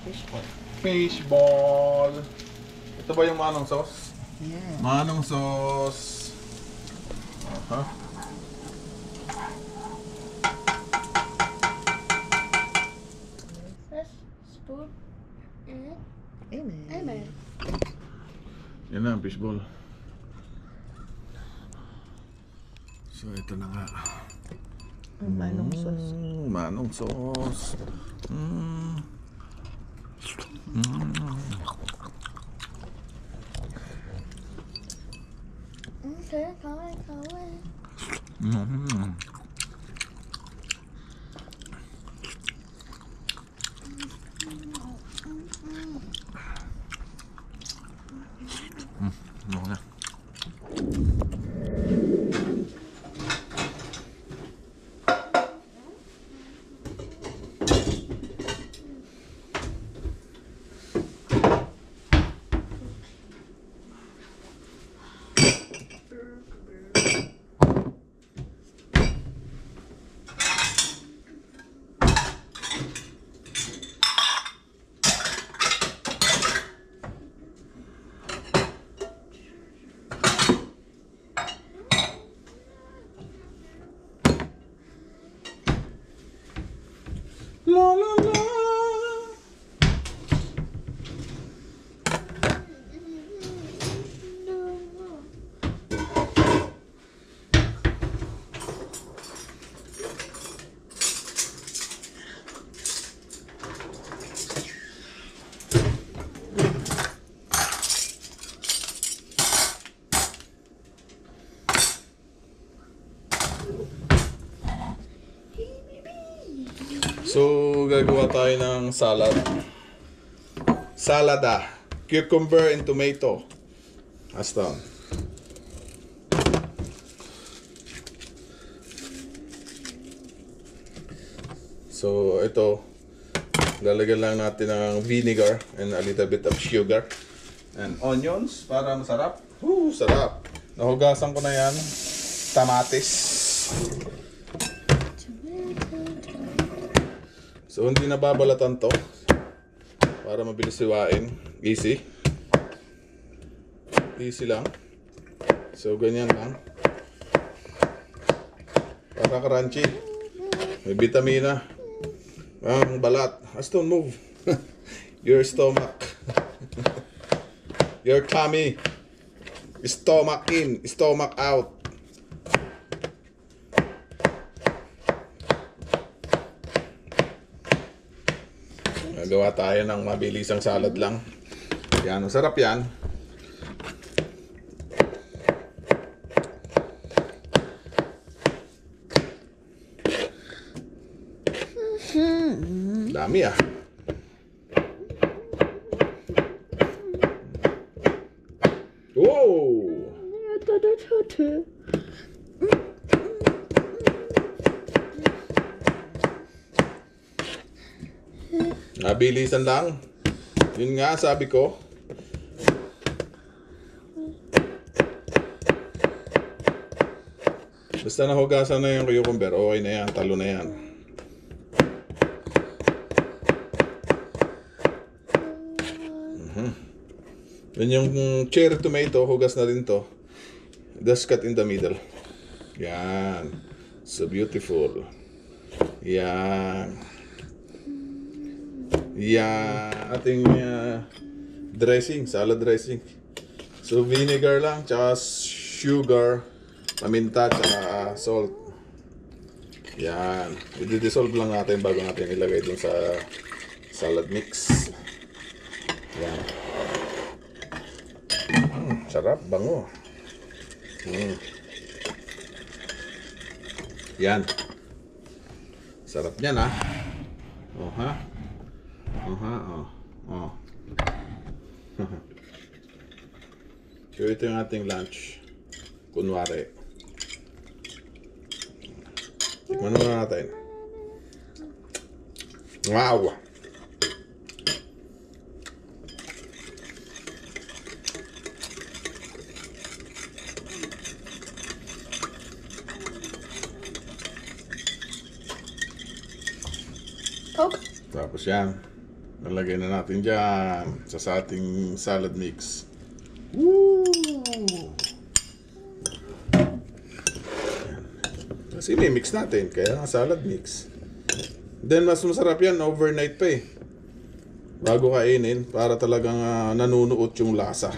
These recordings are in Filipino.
Fishball. Fishball. Ito ba yung manong sauce? Yeah. Manong sauce. Aha. First spoon and Amen. amen. Yan na, fishball. So, ito na nga. Manong sauce. Manong sauce. Okay, kawin. Ano na? La la la. So, gagawa tayo ng salad. Salada. Cucumber and tomato. Aston. So, ito. Lalagyan lang natin ng vinegar and a little bit of sugar. And onions para masarap. Sarap. Nahugasan ko na yan. Tamatis. So, hindi nababalatan to para mabilis siwain. Easy. Easy lang. So, ganyan lang. Para crunchy. May vitamina. Ang balat. Aston, move. Your stomach. Your tummy. Stomach in. Stomach out. Gawa tayo ng mabilisang salad lang. Yan, masarap yan. Dami ah. Wow! Nabilisan lang. Yun nga sabi ko. Basta nahugasan na yung cucumber, okay na yan, talo na yan. Yun yung cherry tomato, hugas na rin to. Just cut in the middle. Yan. So beautiful. Yan. Ating dressing, salad dressing. So vinegar lang, tsaka sugar, paminta, tsaka salt. Yan. I-dissolve lang natin bago natin ilagay dun sa salad mix. Yan. Sarap, bango. Yan. Sarap niyan ha. Oh ha. So ito yung ating lunch. Kunwari. Tikman muna natin. Wow! Coke. Tapos yan. Nalagay na natin dyan sa ating salad mix. Woo! Kasi mix natin, kaya nga salad mix. Then mas masarap yan overnight pa eh. Bago kainin, para talagang nanunuot yung lasa.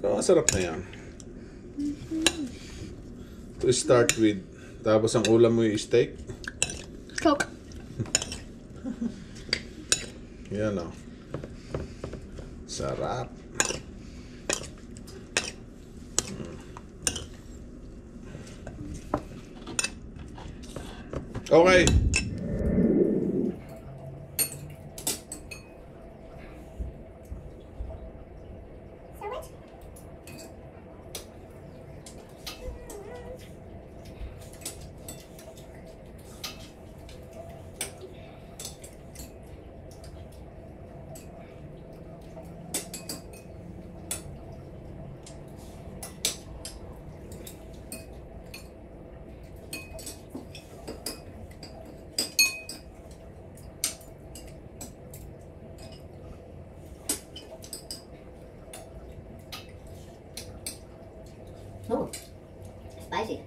So, masarap na yan. To start with. Tapos ang ulam mo yung steak. Coke. Yan o. Sarap. Okay. Oh, spicy.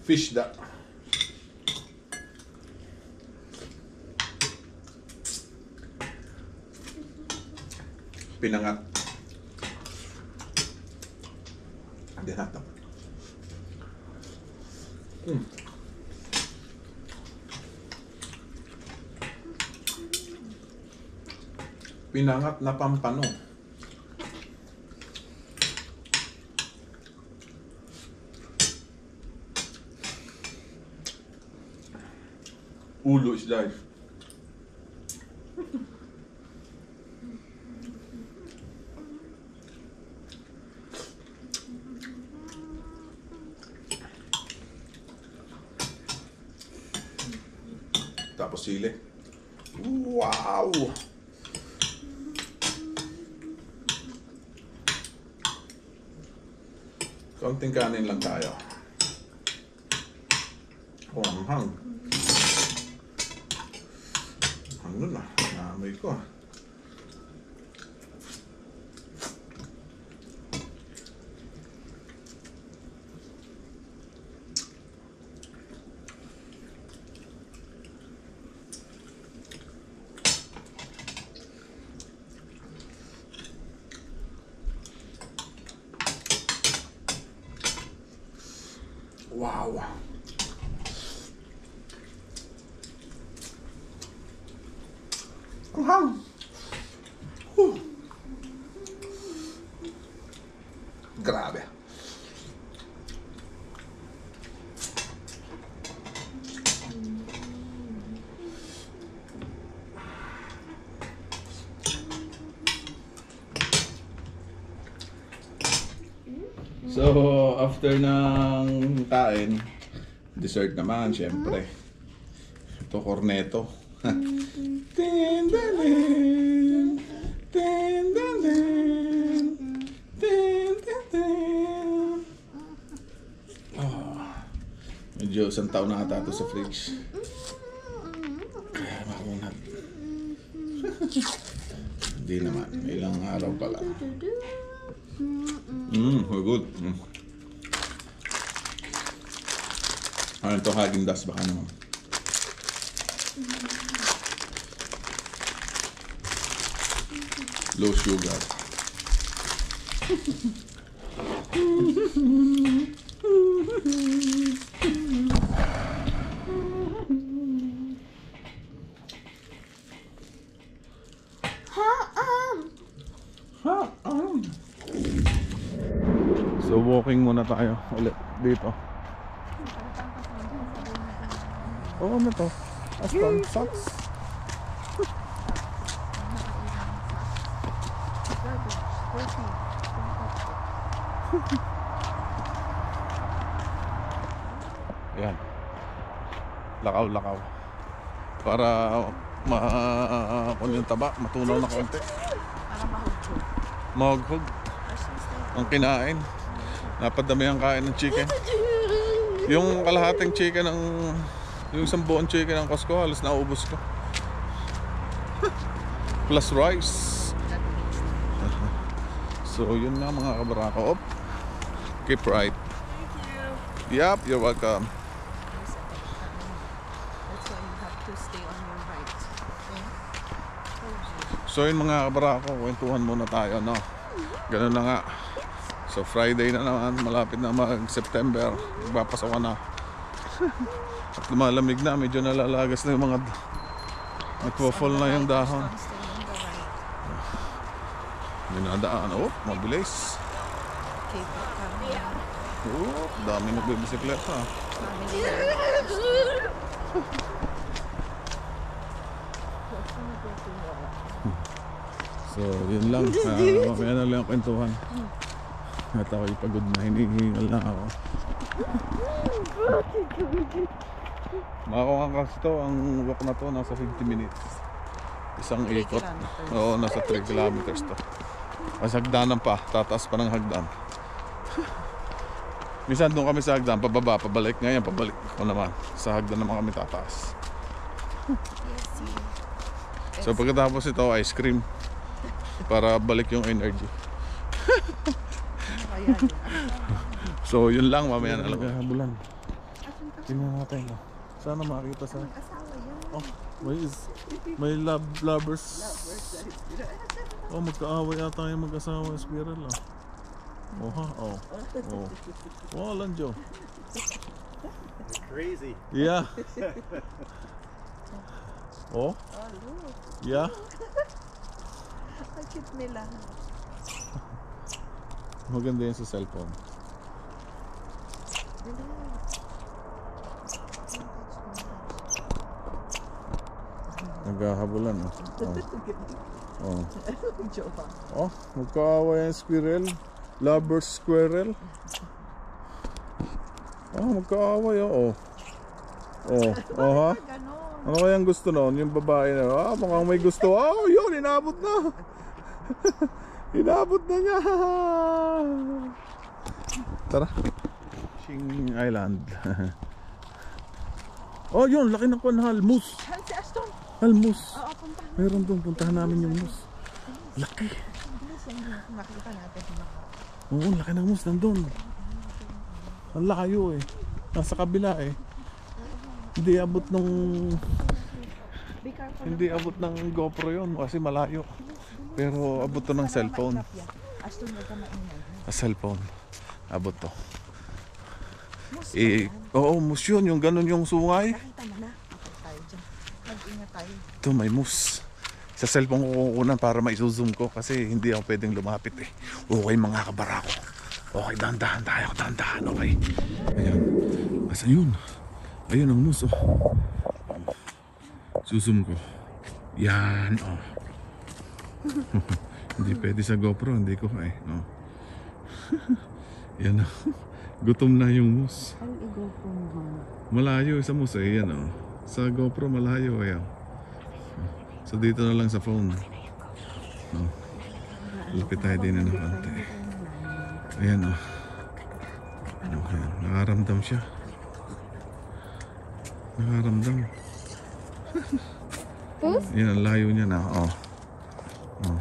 Fish da. Pinangat. Hindi natin. Pinangat na pampano. Ulo is life. Tapos sili. Wow! Konting kanin lang tayo. Oh, anghang. Ano na, naamoy ko ah. Wow! Anghang! Grabe. So, after ng kain, dessert naman, syempre. Ito, corneto. Tindalin, tindalin, tindalin. Oh, Medyo isang taon na ata ito sa fridge. Kaya makunat. Hindi naman. Ilang araw pa lang. We're good. Ano ito, Häagen-Dazs baka naman. Low sugar. So walking muna tayo ulit dito. Oo, ano to? Aston socks. Ayan. Lakaw-lakaw. Para kung yung taba, matunaw na konti. Mahughog. Ang kinain. Napadami ang kain ng chicken. Yung kalahating chicken ng yung isang buong chicken ng Costco, halos naubos ko. Plus rice. So yun na mga kabarako. Keep right. Yep, you're welcome. That's why you have to stay on your right. So yun mga kabarako, kwentuhan muna tayo, no? Ganun na nga. So Friday na naman, malapit na mag-September, magpapasok ka na. At lumalamig na, medyo nalalagas na yung mga nagpo-fall na yung dahon. Dinadaan, oh, mabilis. Oh, dami nagbibisikleta. So yun lang, mamaya na lang ang kwentuhan. At ako'y pagod na, hinihingal na ako. Makakuha kasi to, ang walk na to nasa 50 minutes. Isang ikot. Oo, nasa 3 kilometers to. Kasi hagdanan pa, tataas pa ng hagdan. Minsan doon kami sa hagdan, pababa, pabalik. Ngayon, pabalik ko naman. Sa hagdan naman kami tataas. So pagkatapos ito, ice cream. Para balik yung energy. So yun lang, mamaya na lang. Habulan. Tingnan natin. Sana makita sa... Oh, may lovers. Oh, magkaaway yata yung mag-asawa yung squirrel. Oh, ha? Oh. Oh. Oh, Lanjo. Crazy. Yeah. Oh? Yeah. Cute nila. Maganda yun sa cellphone. Naghahabulan. Oh. Oh, magkaaway yung squirrel. Lovers squirrel. Oh, magkaaway. Oh. Oh, oh ha? Ano kayang gusto noon? Yung babae na, mukhang may gusto. Oh, yun, inabot na. Inabot na niya. Tara. Fishing Island. Oh, yun, laki ng kuwan, halmus. Si Aston. Halmus. Meron doon, puntahan namin yung mus. Laki. Makita natin. Oo, laki ng mus nandun. Ang layo eh. Nasa kabila eh. Hindi abot ng GoPro yun kasi malayo. Pero abot to ng cellphone. Sa cellphone. Abot to. Eh, oo, mus yun. Yung ganun yung sungay. Mag-ingat tayo. Ito may mus. Sa cellphone ko kukunan para maisuzoom ko kasi hindi ako pwedeng lumapit eh. Okay mga kabarako. Okay, dahan-dahan tayo. Dahan-dahan, okay. Ayan. Asa yun? Ayun ang mus, oh. Susum ko. Yan, oh. Hindi pwede sa GoPro, hindi ko eh. No. Yan, oh. Gutom na yung mus. Ang i-GoPro mo. Malayo sa mus eh, yan, oh. Sa GoPro malayo eh. So dito na lang sa phone. No. Lapit tayo din na konti. Ayan, oh. Okay, nakaramdam siya. Nakaramdam. Puss? Yan, ang layo niya na. Oh. Oh.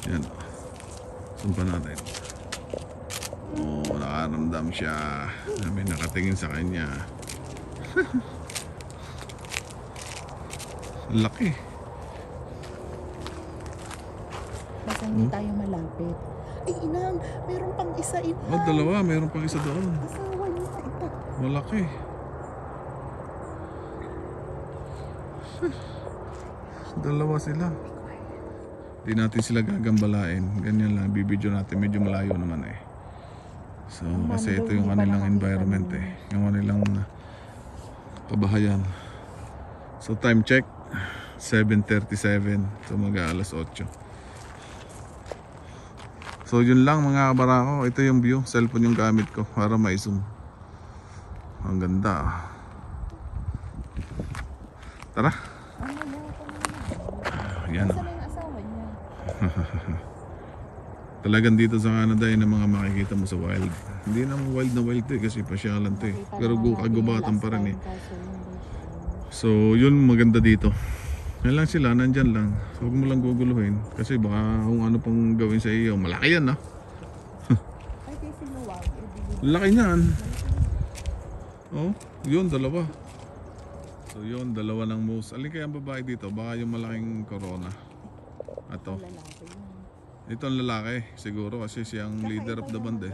Yan. Sumpa natin. Oh, nakaramdam siya. May nakatingin sa kanya. Laki. Basta hindi tayo malapit. Ay, inang, meron pang isa, inang. Oh, dalawa. Mayroon pang isa doon. Asawa niya, ito. Malaki. Dalawa sila. Di natin sila gagambalain. Ganyan lang. Bibidyo natin. Medyo malayo naman eh. So, kasi ito yung kanilang environment eh. Yung kanilang kabahayan. So, time check. 7:37. So, mag-aalas 8. So, yun lang mga kabarako. Ito yung view. Cellphone yung gamit ko para ma-zoom. Ang ganda. Tara. Yan. Saan yung asawa niya? Talagang dito sa Canada yun ang mga makikita mo sa wild. Hindi naman wild na wild eh kasi pasyalan to eh. Pero kagubatan pa rin eh. So yun maganda dito. Yan lang sila, nandyan lang. So huwag mo lang guguluhin. Kasi baka kung ano pang gawin sa iyo. Malaki yan ah. Ay, kasi luwag. Laki niyan. Oh, yun dalawa. So yun, dalawa ng moose. Alin kaya ang babae dito? Baka yung malaking corona. Ato. Lalaki yun. Ito ang lalaki siguro kasi siyang leader of the band eh.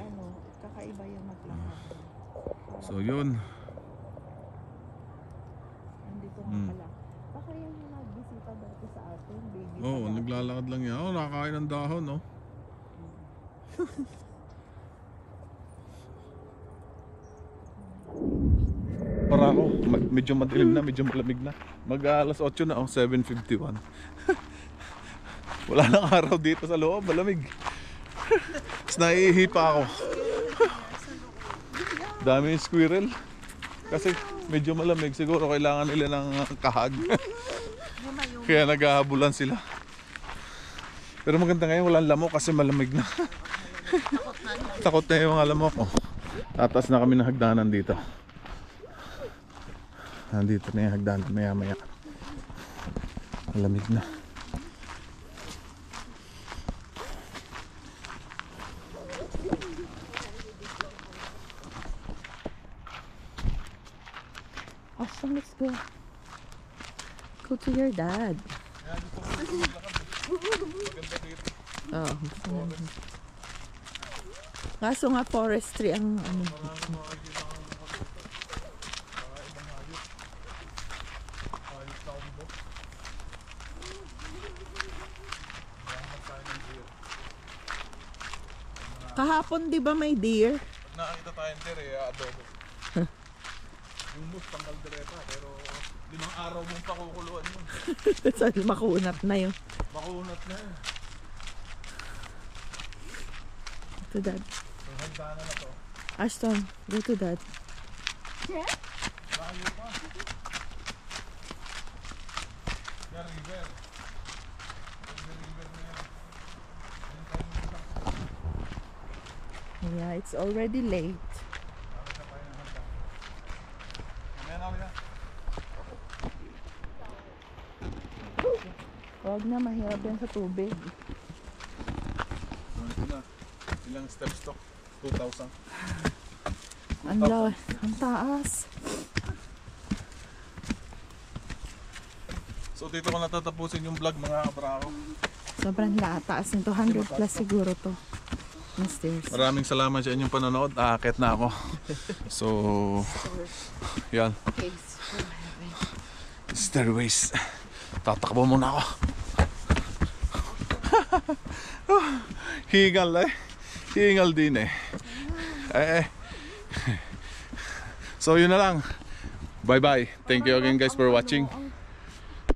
Kakaiba yung maglakad. So yun. Nandito nga pala. Baka yan yung nagbisita dati sa atin, baby. Oh, naglalakad lang yan. Oh, nakakain ng dahon, no? Para ako, medyo madilim na, medyo malamig na. Mag-alas 8 na, oh, 7:51. Wala nang araw dito sa loob, malamig. Tapos naiihi pa ako. Dami yung squirrel. Kasi medyo malamig, siguro kailangan nila ng kahag. Kaya naghahabulan sila. Pero maganda ngayon, walang lamok kasi malamig na. Takot na yung mga lamok. Oh. Tatas na kami ng hagdanan dito. Nandito na yung hagdanan, maya maya. Malamig na. Awesome, let's go. Go to your dad. Oh, kaso nga forestry ang ano. Kahapon di ba may deer? Nakakita tayong deer eh, adobo. Yung moose tanggal direta pero 5 araw mong pakukuluan yun. So, makunat na yun. Makunat na yun. To dad. So hagdanan na to. Ashton, go to dad. Layo pa. Yan, river. River na yan. Yeah, it's already late. Huwag na, mahirap yan sa tubig. Ito na. Ilang steps to? 2,000. Ang taas. So dito ko natatapusin yung vlog mga kabrako. Sobrang taas nito. 100 plus siguro to. Yung stairs. Maraming salamat sa inyong panonood. Aakyat na ako. So, yan. Stairways. Tatakbo muna ako. Hingal eh. Hingal din eh. So yun na lang. Bye bye. Thank you again guys for watching.